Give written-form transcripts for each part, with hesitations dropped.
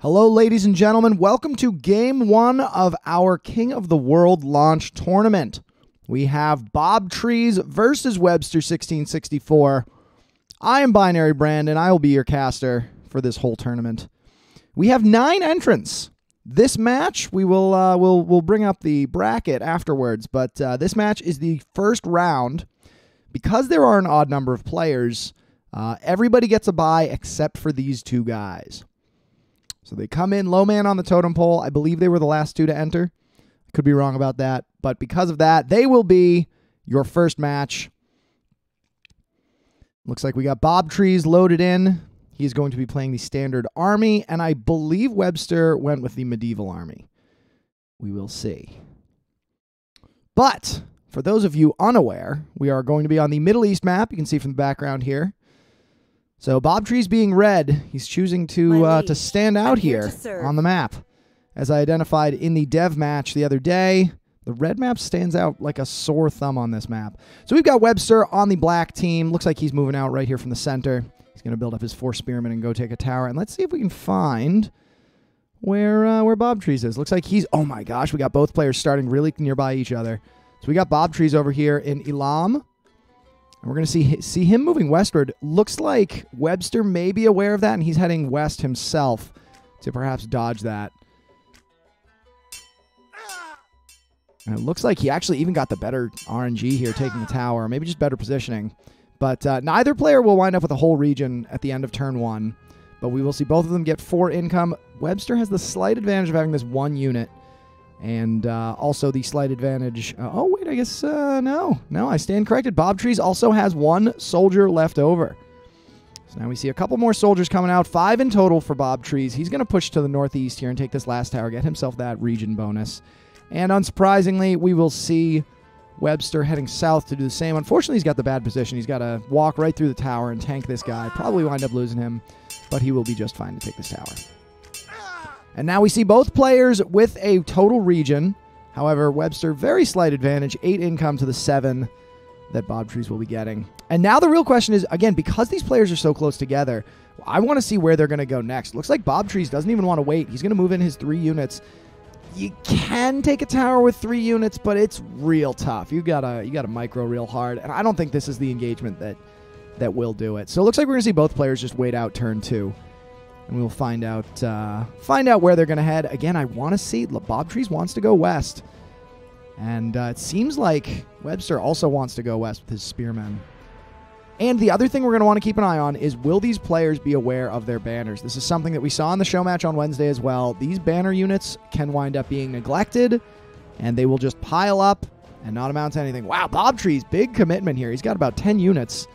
Hello, ladies and gentlemen. Welcome to Game 1 of our King of the World launch tournament. We have bobtrees versus Webster1664. I am Binary Brand, and I will be your caster for this whole tournament. We have 9 entrants. This match, we'll bring up the bracket afterwards, but this match is the first round. Because there are an odd number of players, everybody gets a bye except for these two guys. So they come in low man on the totem pole. I believe they were the last two to enter. I could be wrong about that. But because of that, they will be your first match. Looks like we got bobtrees loaded in. He's going to be playing the standard army. And I believe Webster went with the medieval army. We will see. But for those of you unaware, we are going to be on the Middle East map. You can see from the background here. So bobtrees being red, he's choosing to stand out here on the map. As I identified in the dev match the other day, the red map stands out like a sore thumb on this map. So we've got Webster on the black team. Looks like he's moving out right here from the center. He's going to build up his 4 spearmen and go take a tower. And let's see if we can find where bobtrees is. Looks like he's... Oh my gosh, we got both players starting really nearby each other. So we got bobtrees over here in Elam. And we're going to see him moving westward. Looks like Webster may be aware of that, and he's heading west himself to perhaps dodge that. And it looks like he actually even got the better RNG here, taking the tower. Maybe just better positioning. But neither player will wind up with a whole region at the end of turn 1. But we will see both of them get 4 income. Webster has the slight advantage of having this 1 unit. And also the slight advantage... oh, wait, I guess... No, I stand corrected. Bobtrees also has 1 soldier left over. So now we see a couple more soldiers coming out. 5 in total for bobtrees. He's going to push to the northeast here and take this last tower, get himself that region bonus. And unsurprisingly, we will see Webster heading south to do the same. Unfortunately, he's got the bad position. He's got to walk right through the tower and tank this guy. Probably wind up losing him, but he will be just fine to take this tower. And now we see both players with a total region. However, Webster, very slight advantage, 8 income to the 7 that bobtrees will be getting. And now the real question is, again, because these players are so close together, I want to see where they're going to go next. Looks like bobtrees doesn't even want to wait. He's going to move in his 3 units. You can take a tower with 3 units, but it's real tough. You gotta micro real hard, and I don't think this is the engagement that will do it. So it looks like we're going to see both players just wait out turn 2. And we'll find out where they're going to head. Again, I want to see... bobtrees wants to go west. And it seems like Webster also wants to go west with his spearmen. And the other thing we're going to want to keep an eye on is, will these players be aware of their banners? This is something that we saw in the show match on Wednesday as well. These banner units can wind up being neglected, and they will just pile up and not amount to anything. Wow, bobtrees, big commitment here. He's got about 10 units.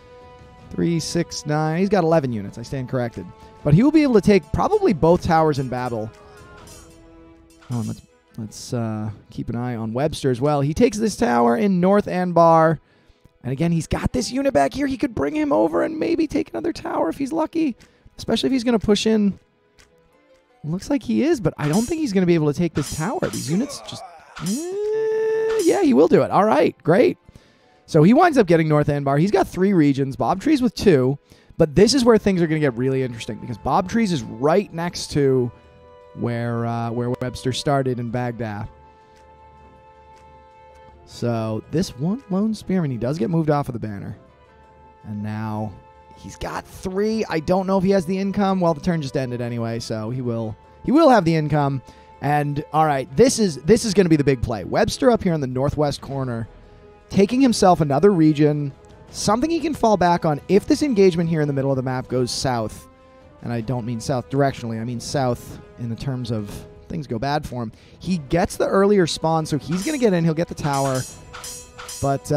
3, 6, 9. He's got 11 units. I stand corrected. But he will be able to take probably both towers in battle. Oh, and let's keep an eye on Webster as well. He takes this tower in North Anbar. And again, he's got this unit back here. He could bring him over and maybe take another tower if he's lucky. Especially if he's going to push in. Looks like he is, but I don't think he's going to be able to take this tower. These units just... yeah, he will do it. All right, great. So he winds up getting North Anbar. He's got 3 regions. Bobtrees with 2. But this is where things are going to get really interesting, because bobtrees is right next to where Webster started in Baghdad. So this one lone spearman, he does get moved off of the banner. And now he's got 3. I don't know if he has the income. Well, the turn just ended anyway, so he will have the income. And all right, this is going to be the big play. Webster up here in the northwest corner, taking himself another region. Something he can fall back on if this engagement here in the middle of the map goes south. And I don't mean south directionally. I mean south in the terms of things go bad for him. He gets the earlier spawn, so he's going to get in. He'll get the tower. But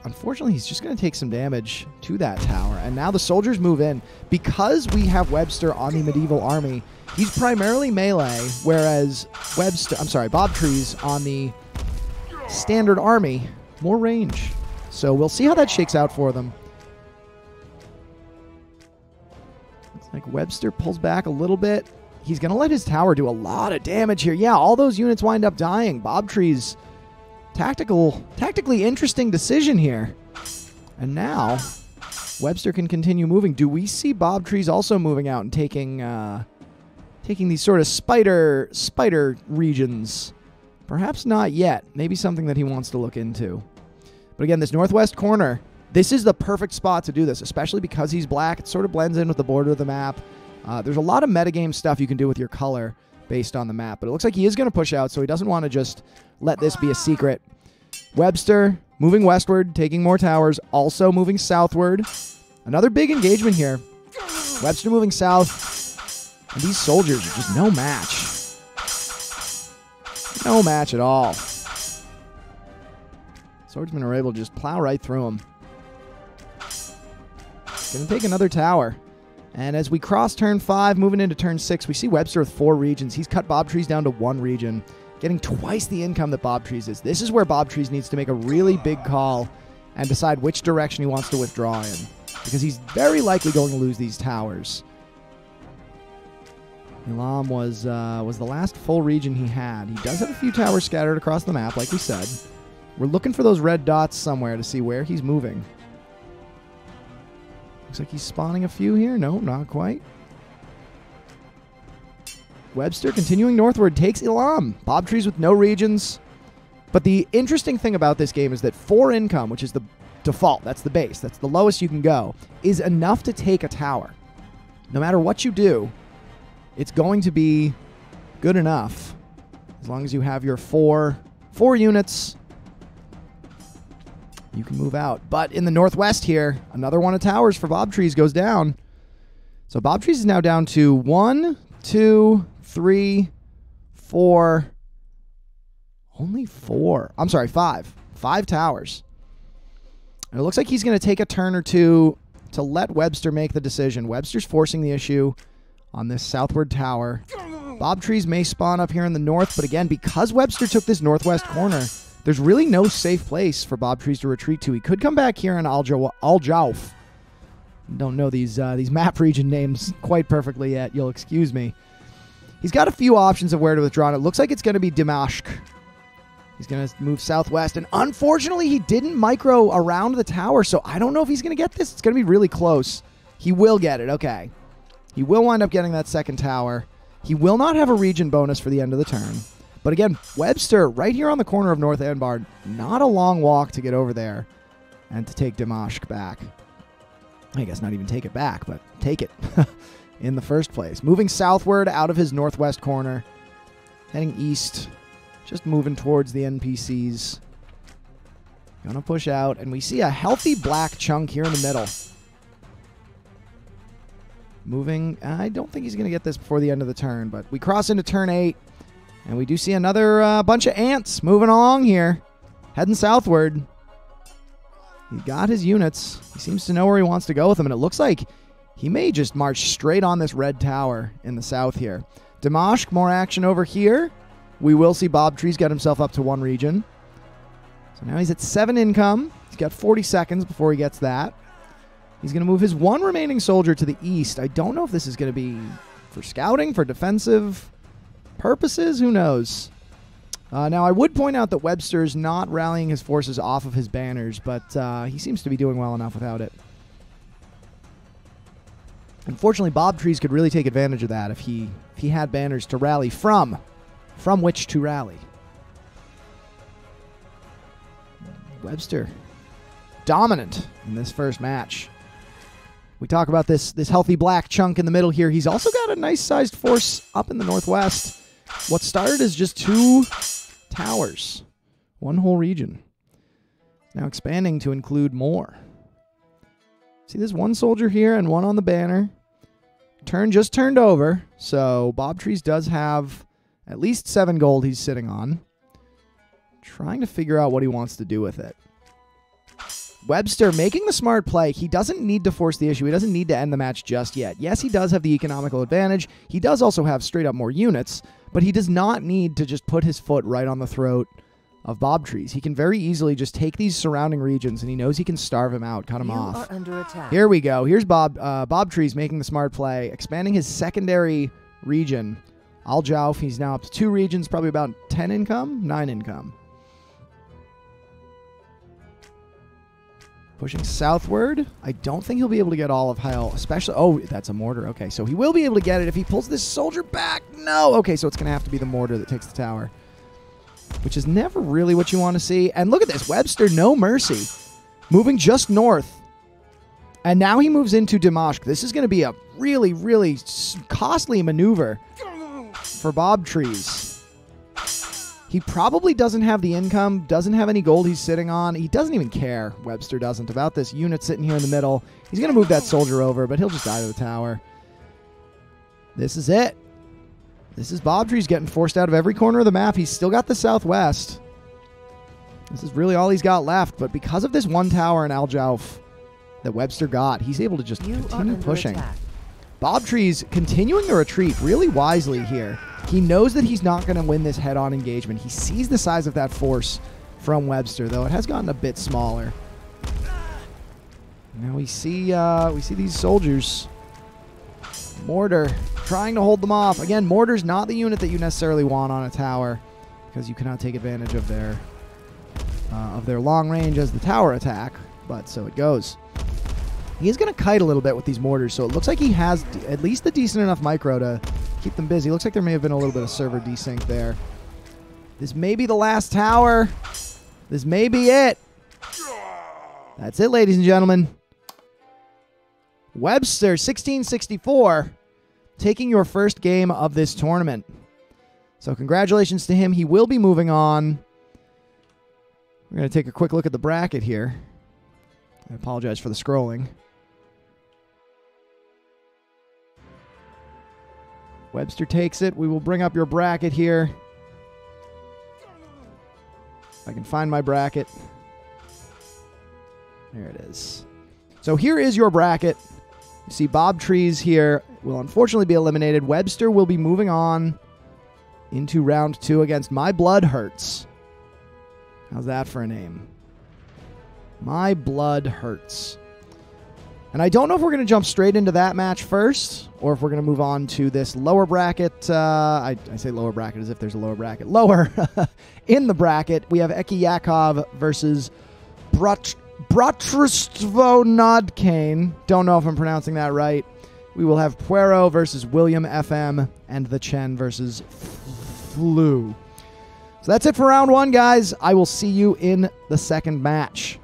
unfortunately, he's just going to take some damage to that tower. And now the soldiers move in. Because we have Webster on the medieval army, he's primarily melee, whereas bobtrees on the standard army, more range. So we'll see how that shakes out for them. Looks like Webster pulls back a little bit. He's going to let his tower do a lot of damage here. Yeah, all those units wind up dying. Bobtrees, tactically interesting decision here. And now Webster can continue moving. Do we see bobtrees also moving out and taking taking these sort of spider regions. Perhaps not yet. Maybe something that he wants to look into. But again, this northwest corner, this is the perfect spot to do this, especially because he's black. It sort of blends in with the border of the map. There's a lot of metagame stuff you can do with your color based on the map, but it looks like he is going to push out, so he doesn't want to just let this be a secret. Webster moving westward, taking more towers, also moving southward. Another big engagement here. Webster moving south, and these soldiers are just no match. No match at all. Swordsmen are able to just plow right through them. Going to take another tower. And as we cross turn 5, moving into turn 6, we see Webster with 4 regions. He's cut bobtrees down to 1 region, getting twice the income that bobtrees is. This is where bobtrees needs to make a really big call and decide which direction he wants to withdraw in, because he's very likely going to lose these towers. Elam was the last full region he had. He does have a few towers scattered across the map, like we said. We're looking for those red dots somewhere to see where he's moving. Looks like he's spawning a few here. No, not quite. Webster continuing northward takes Elam. Bobtrees with no regions. But the interesting thing about this game is that 4 income, which is the default, that's the base, that's the lowest you can go, is enough to take a tower. No matter what you do, it's going to be good enough as long as you have your 4 units. You can move out. But in the northwest here, another one of towers for bobtrees goes down. So bobtrees is now down to 1, 2, 3, 4. Only 4. I'm sorry, 5. 5 towers. And it looks like he's going to take a turn or two to let Webster make the decision. Webster's forcing the issue on this southward tower. Bobtrees may spawn up here in the north, but again, because Webster took this northwest corner, there's really no safe place for bobtrees to retreat to. He could come back here in Aljauf. Don't know these map region names quite perfectly yet. You'll excuse me. He's got a few options of where to withdraw. And it looks like it's going to be Dimashq. He's going to move southwest. And unfortunately, he didn't micro around the tower, so I don't know if he's going to get this. It's going to be really close. He will get it. Okay. He will wind up getting that second tower. He will not have a region bonus for the end of the turn. But again, Webster right here on the corner of North Anbar, not a long walk to get over there and to take Dimashq back. I guess not even take it back, but take it in the first place. Moving southward out of his northwest corner, heading east, just moving towards the NPCs. Gonna push out, and we see a healthy black chunk here in the middle. Moving, I don't think he's going to get this before the end of the turn, but we cross into turn 8. And we do see another bunch of ants moving along here, heading southward. He got his units. He seems to know where he wants to go with them, and it looks like he may just march straight on this red tower in the south here. Dimashq, more action over here. We will see bobtrees get himself up to 1 region. So now he's at 7 income. He's got 40 seconds before he gets that. He's going to move his 1 remaining soldier to the east. I don't know if this is going to be for scouting, for defensive purposes, who knows? Now, I would point out that Webster's not rallying his forces off of his banners, but he seems to be doing well enough without it. Unfortunately, bobtrees could really take advantage of that if he had banners to rally from which to rally. Webster, dominant in this first match. We talk about this healthy black chunk in the middle here. He's also got a nice-sized force up in the northwest. What started as just 2 towers, 1 whole region, now expanding to include more. See, there's 1 soldier here and 1 on the banner. Turn just turned over, so bobtrees does have at least 7 gold he's sitting on. Trying to figure out what he wants to do with it. Webster making the smart play. He doesn't need to force the issue. He doesn't need to end the match just yet. Yes, he does have the economical advantage. He does also have straight up more units, but he does not need to just put his foot right on the throat of bobtrees. He can very easily just take these surrounding regions, and he knows he can starve him out, cut him off. Under attack. Here we go. Here's bobtrees making the smart play, expanding his secondary region. Aljauf, he's now up to 2 regions, probably about 10 income, 9 income. Pushing southward. I don't think he'll be able to get all of Heil, especially... Oh, that's a mortar. Okay, so he will be able to get it if he pulls this soldier back. No! Okay, so it's going to have to be the mortar that takes the tower, which is never really what you want to see. And look at this. Webster, no mercy. Moving just north. And now he moves into Damashq. This is going to be a really, really costly maneuver for bobtrees. He probably doesn't have the income, doesn't have any gold he's sitting on. He doesn't even care, Webster doesn't, about this unit sitting here in the middle. He's going to move that soldier over, but he'll just die to the tower. This is it. This is bobtrees getting forced out of every corner of the map. He's still got the southwest. This is really all he's got left, but because of this one tower in Al Jauf that Webster got, he's able to just continue pushing. Bobtrees continuing the retreat really wisely here. He knows that he's not going to win this head-on engagement. He sees the size of that force from Webster, though it has gotten a bit smaller. Now we see these soldiers. Mortar trying to hold them off. Again, mortar's not the unit that you necessarily want on a tower because you cannot take advantage of their long range as the tower attack. But so it goes. He is going to kite a little bit with these mortars, so it looks like he has at least a decent enough micro to keep them busy. Looks like there may have been a little bit of server desync there. This may be the last tower. This may be it. That's it, ladies and gentlemen. Webster1664 taking your first game of this tournament. So congratulations to him. He will be moving on. We're going to take a quick look at the bracket here. I apologize for the scrolling. Webster takes it. We will bring up your bracket here. If I can find my bracket. There it is. So here is your bracket. You see bobtrees here will unfortunately be eliminated. Webster will be moving on into round 2 against My Blood Hurts. How's that for a name? My Blood Hurts. And I don't know if we're going to jump straight into that match first, or if we're going to move on to this lower bracket. I say lower bracket as if there's a lower bracket. Lower in the bracket, we have Eki Yakov versus Bratrstvo Nodkane. Don't know if I'm pronouncing that right. We will have Puero versus William FM, and the Chen versus Flu. So that's it for round 1, guys. I will see you in the second match.